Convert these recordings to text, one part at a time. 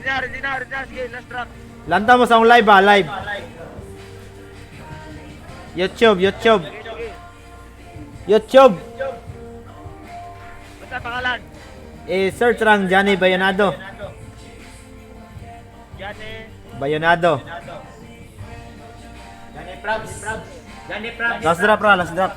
Ready na. Sige, last drop. Lanta mo sa akong live live. YouTube. Basta pangalan. Search lang Johnny Bayonado. Bayonado. Last drop.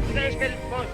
Sige, spell, boss.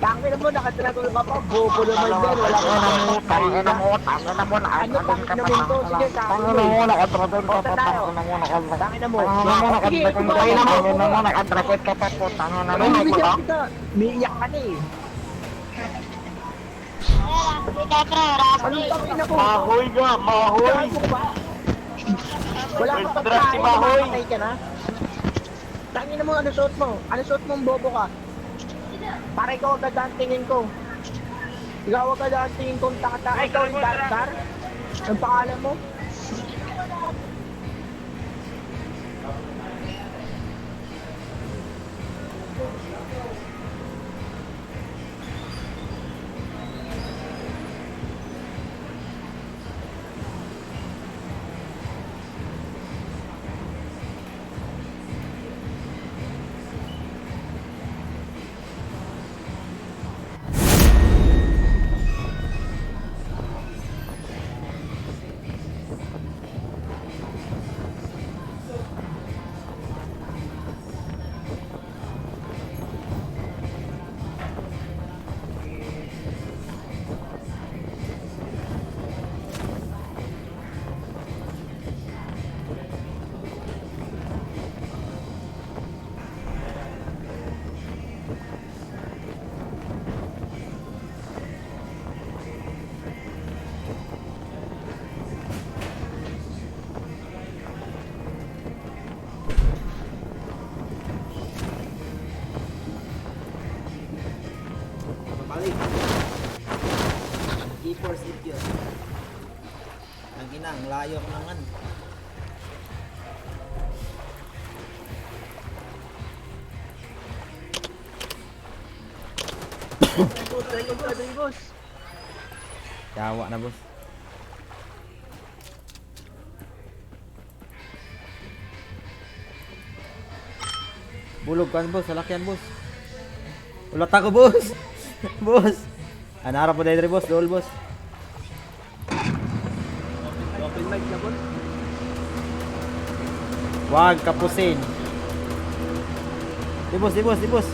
Tangin mo, nakatragal ka pa, bobo naman yan, wala ka naman. Tangin na mo, Ano tangin naman to? Sige, tangin mo. nakatragal ka pa, Tangin mo. Tangin na mo, nakatragal ka pa po, tangin na mo, Bibigyan kita. Umiiyak ka na eh. Anong tangin na ko? Mahoy ka, mahoy. Wala ka Drag si pagkain, Mahoy. mamatay ka na. Tangin na mo, ano suot mo? Ano suot mong bobo ka? Para ikaw agad ang tingin ko. Ikaw agad ang tingin kong taka-taka. Ikaw yung Darkar? Ang pangalan mo? Balik. E-force it yun. Ang ginang, layo ko naman. Boss. Yawa na, boss. Bulog kan, boss. Salakyan, boss. Ulat ako, boss. Boss. Anara po dahil, boss. Dool, boss. Open mic na boss. Wag kapusin. Di, boss, di, boss, di, boss.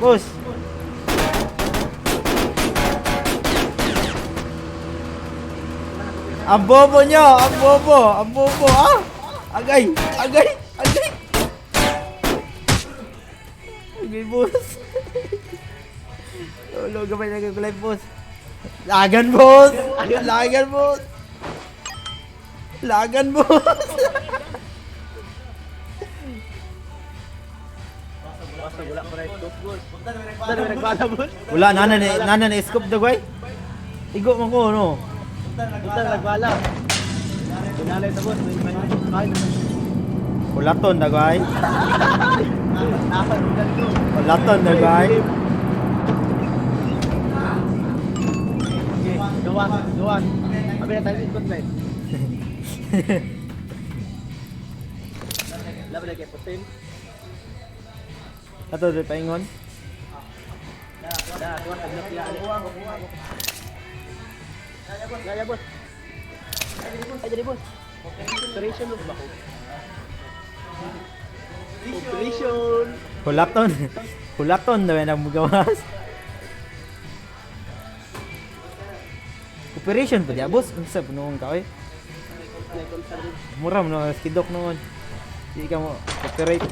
Boss. Ang bobo nyo! Ang bobo! Ang bobo! Ah! Agay! Agay! Agay! Agay, boss! Lolo, gamay na live, boss. Lagan, boss! Lagan, boss! Lagan, boss! Basta wala pa rin scope, boss. Basta na nagbala, boss. Wala, nana na scope dagway. Igo man ko, no? Basta na nagbala. Pinalay sa boss. Ay, Ulaton dagway. nakal, ganito. Ulaton dagway. Okay, gawan. Abi na tayo sa ikot, men. Laban na kay Putin. Ato di paingon. Tuwan, taglap yan. Gaya, boss. Ay, jadi, boss. Operation, boss, bako. Operation. Ulaton. Ulaton dagway nang mugawas. Operation pa dia, boss. Unsa punuon ka oy? Mura mo na skidok noon. Di ka mo operate.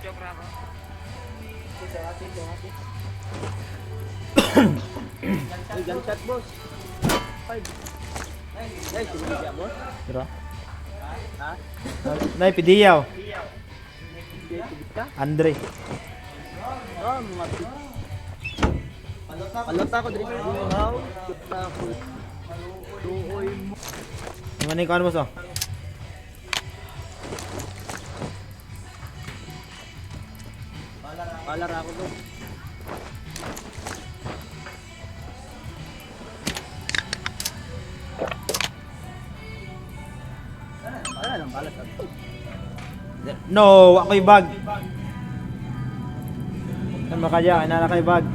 Joke lang ako. Ay, gunshot, boss. 5. Ay, sinigya, boss. Dira. Ha? Nay pidiyaw. Hindi, sigit ka? Andre. Oh, mga pig. Palota ko, Dres. Wow. Kita ko. Tuoy mo. Yung ano yung boss oh? Palar ako, boss. Wala lang, balat ako. No, ako'y bag. Ano makaya, inala kay bag.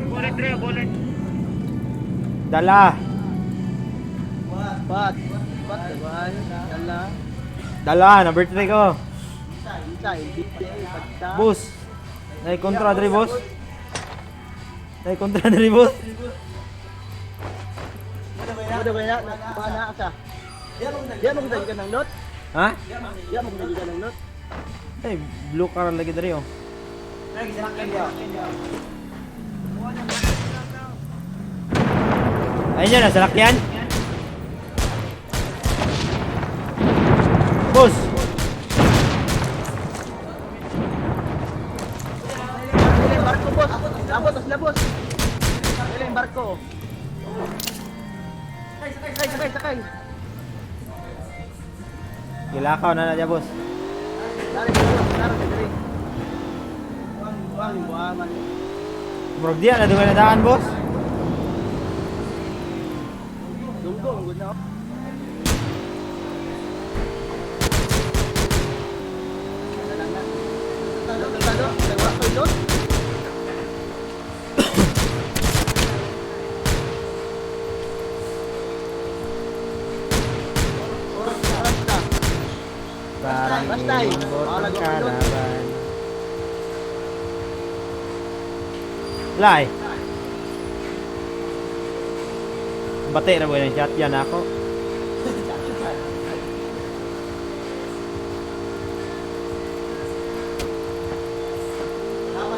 Bullet, Rio, bullet. Dala. Bat, dagwan, dala. Dala, na birthday ko. Isa, hindi pagta. Boss. Nay kontra diri boss. Nay kontra diri boss. Ano ba yan? Paana ka? Diyan mo kung ka ng lot? Ha? Diyan mo kung ka ng lot? Ay, blue car lagi diri oh. Ayun yun, nasa lakyan. Boss. Dali yung barko, boss. Labot, tas labos. Dali yung barko. Sakay. Gilakaw na dia boss. Dali, dali. Wang, buwaman. Murag dia na dungan na daan boss. Lunggo, ang good na ako. Talo, nagawa ko yun. Parang Basta, imbot wala ang ko kalaban. Lai. Bate na mo yung shotgun ako.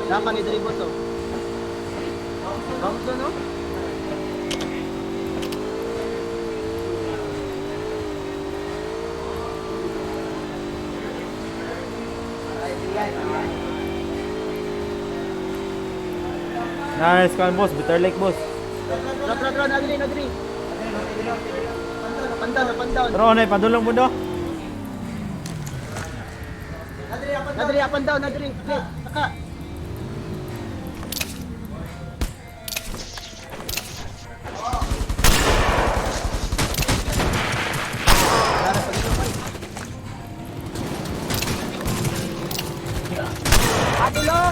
Dapat ni Dre boss, oh. Vamos na, no? Nice kan boss, Bitter Lake boss. Tro, nagri. Napandaw. Pero ano padulong mo do? Nadri, apandaw, nadri. Saka.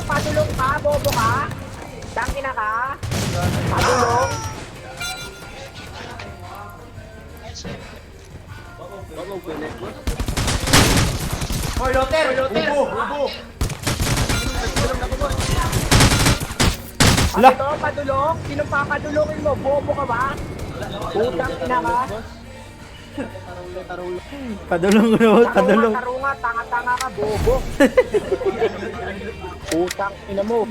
Padulong ka, bobo ka. Tangina ka. Padulong. Bago pilit mo. Hoy, Loter! Ubo! Padulong na ko, boss. Ala! Ito, padulong. Sino papadulongin mo? Bobo ka ba? Putang ina ka. Padulong ko na boss, padulong. Tarunga, tanga-tanga ka, bobo. Putang ina mo.